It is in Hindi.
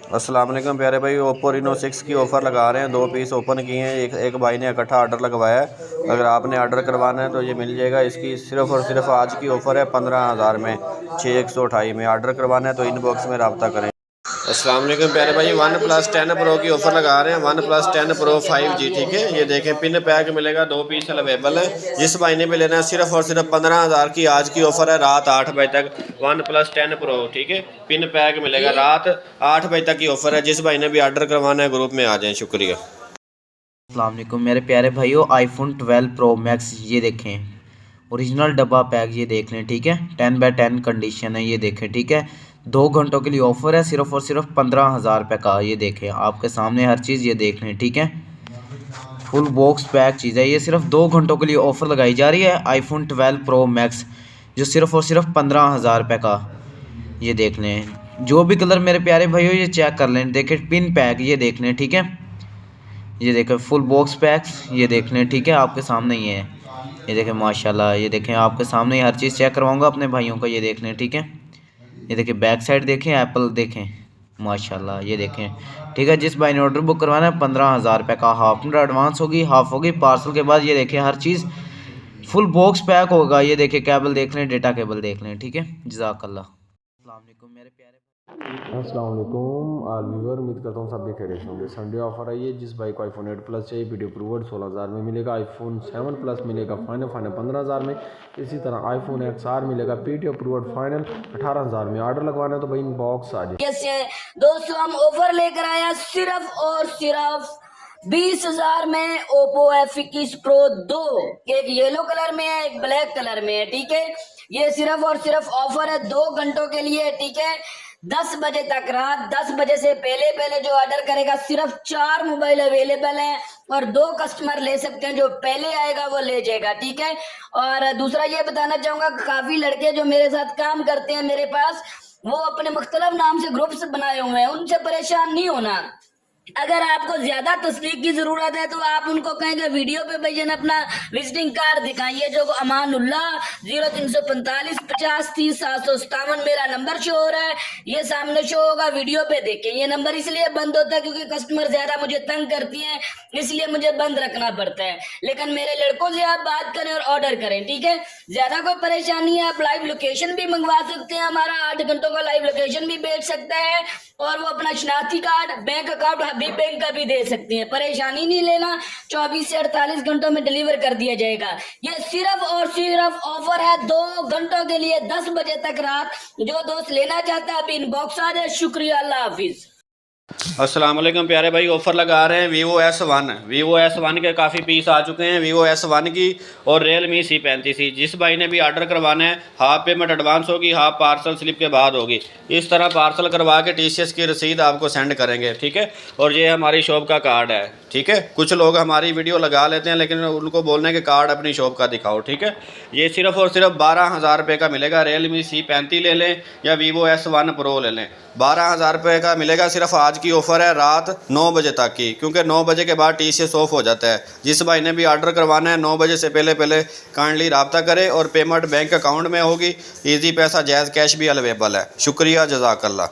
अस्सलाम वालेकुम प्यारे भाई, ओप्पो Reno 6 की ऑफ़र लगा रहे हैं। 2 पीस ओपन किए हैं। एक भाई ने इकट्ठा ऑर्डर लगवाया है। अगर आपने ऑर्डर करवाना है तो ये मिल जाएगा। इसकी सिर्फ़ और सिर्फ आज की ऑफ़र है 15,000 में, 6128 में। ऑर्डर करवाना है तो इनबॉक्स में रब्ता करें। अस्सलाम वालेकुम प्यारे भाई, वन प्लस 10 प्रो की ऑफ़र लगा रहे हैं। वन प्लस 10 प्रो 5G, ठीक है। ये देखें, पिन पैक मिलेगा, 2 पीस अवेलेबल है। जिस भाई ने भी लेना है सिर्फ और सिर्फ 15,000 की आज की ऑफ़र है, रात 8 बजे तक। वन प्लस 10 प्रो, ठीक है, पिन पैक मिलेगा। रात 8 बजे तक की ऑफ़र है। जिस भाई ने भी ऑर्डर करवाना है ग्रुप में आ जाएँ। शुक्रिया। अस्सलाम वालेकुम मेरे प्यारे भाइयों, आईफोन 12 प्रो मैक्स ये देखें, ओरिजिनल डब्बा पैक ये देख लें, ठीक है। 10/10 कंडीशन है, ये देखें, ठीक है। 2 घंटों के लिए ऑफर है, सिर्फ और सिर्फ 15,000 रुपये का। ये देखें आपके सामने हर चीज़, ये देख लें, ठीक है। फुल बॉक्स पैक चीज़ है, ये सिर्फ 2 घंटों के लिए ऑफर लगाई जा रही है। आईफोन 12 प्रो मैक्स जो सिर्फ और सिर्फ 15,000 रुपये का। ये देख लें, जो भी कलर मेरे प्यारे भाइयों ये चेक कर लें। देखें पिन पैक, ये देख लें, ठीक है। ये देखें फुल बॉक्स पैक्स, ये देख लें, ठीक है, आपके सामने ही है। ये देखें माशाल्लाह, ये देखें आपके सामने ही हर चीज़ चेक करवाऊंगा अपने भाइयों का। ये देख लें, ठीक है। ये देखें बैक साइड देखें, एप्पल देखें माशाल्लाह, ये देखें, ठीक है। जिस भाई ने ऑर्डर बुक करवाना है 15,000 रुपये का, हाफ एडवांस होगी, हाफ होगी पार्सल के बाद। ये देखें हर चीज़ फुल बॉक्स पैक होगा। ये देखें केबल देख लें, डेटा केबल देख लें, ठीक है। जज़ाकल्लाह। अस्सलाम वालेकुम मेरे प्यारे। अस्सलाम वालेकुम व्यूअर, उम्मीद करता हूँ सब भी खैरियत होंगे। संडे ऑफर आई है। जिस भाई को आईफोन 8 प्लस चाहिए, वीडियो अप्रूव्ड 16,000 में मिलेगा। आईफोन 7 प्लस मिलेगा फाइनल 15,000 में। इसी तरह आईफोन XR मिलेगा पीटी अप्रूव्ड फाइनल 18,000 में। ऑर्डर लगवाना है तो भाई इनबॉक्स आ जाए। दोस्तों हम ऑफर लेकर आया सिर्फ और सिर्फ 20,000 में ओप्पो F21 Pro 2। एक येलो कलर में है, एक ब्लैक कलर में है, ठीक है। ये सिर्फ और सिर्फ ऑफर है 2 घंटों के लिए, ठीक है। 10 बजे तक, रात 10 बजे से पहले पहले जो ऑर्डर करेगा, सिर्फ 4 मोबाइल अवेलेबल हैं और 2 कस्टमर ले सकते हैं। जो पहले आएगा वो ले जाएगा, ठीक है। और दूसरा ये बताना चाहूंगा, काफी लड़के जो मेरे साथ काम करते हैं मेरे पास, वो अपने मुख्तलिफ नाम से ग्रुप्स बनाए हुए हैं। उनसे परेशान नहीं होना। अगर आपको ज्यादा तस्दीक की जरूरत है तो आप उनको कहेंगे वीडियो पे भैया अपना विजिटिंग कार्ड दिखाइए, जो अमानुल्लाह 0345 50 30 757 मेरा नंबर शो हो रहा है। ये सामने शो होगा, वीडियो पे देखें। ये नंबर इसलिए बंद होता है क्योंकि कस्टमर ज्यादा मुझे तंग करती हैं, इसलिए मुझे बंद रखना पड़ता है। लेकिन मेरे लड़कों से आप बात करें और ऑर्डर करें, ठीक है। ज्यादा कोई परेशानी है, आप लाइव लोकेशन भी मंगवा सकते हैं। हमारा 8 घंटों का लाइव लोकेशन भी बेच सकता है और वो अपना शनाख्ती कार्ड, बैंक अकाउंट भी बैंक का भी दे सकते हैं। परेशानी नहीं लेना, 24 से 48 घंटों में डिलीवर कर दिया जाएगा। ये सिर्फ और सिर्फ ऑफर है 2 घंटों के लिए, 10 बजे तक रात। जो दोस्त लेना चाहता है अभी इनबॉक्स आ जाए। शुक्रिया, अल्लाह हाफिज। अस्सलाम वालेकुम प्यारे भाई, ऑफ़र लगा रहे हैं Vivo S1 के काफ़ी पीस आ चुके हैं। Vivo S1 की और Realme C35। जिस भाई ने भी ऑर्डर करवाना है, हाफ पेमेंट एडवांस होगी, हाफ पार्सल स्लिप के बाद होगी। इस तरह पार्सल करवा के TCS की रसीद आपको सेंड करेंगे, ठीक है। और ये हमारी शॉप का कार्ड है, ठीक है। कुछ लोग हमारी वीडियो लगा लेते हैं लेकिन उनको बोलने के कार्ड अपनी शॉप का दिखाओ, ठीक है। ये सिर्फ और सिर्फ 12,000 रुपये का मिलेगा। Realme C35 ले लें या Vivo S1 Pro ले लें, 12,000 रुपये का मिलेगा। सिर्फ आज की ऑफ़र है, रात 9 बजे तक की, क्योंकि 9 बजे के बाद TCS ऑफ हो जाता है। जिस भाई ने भी ऑर्डर करवाना है 9 बजे से पहले पहले काइंडली रब्ता करें। और पेमेंट बैंक अकाउंट में होगी, ईजी पैसा, जायज़ कैश भी अवेलेबल है। शुक्रिया, जज़ाकल्लाह।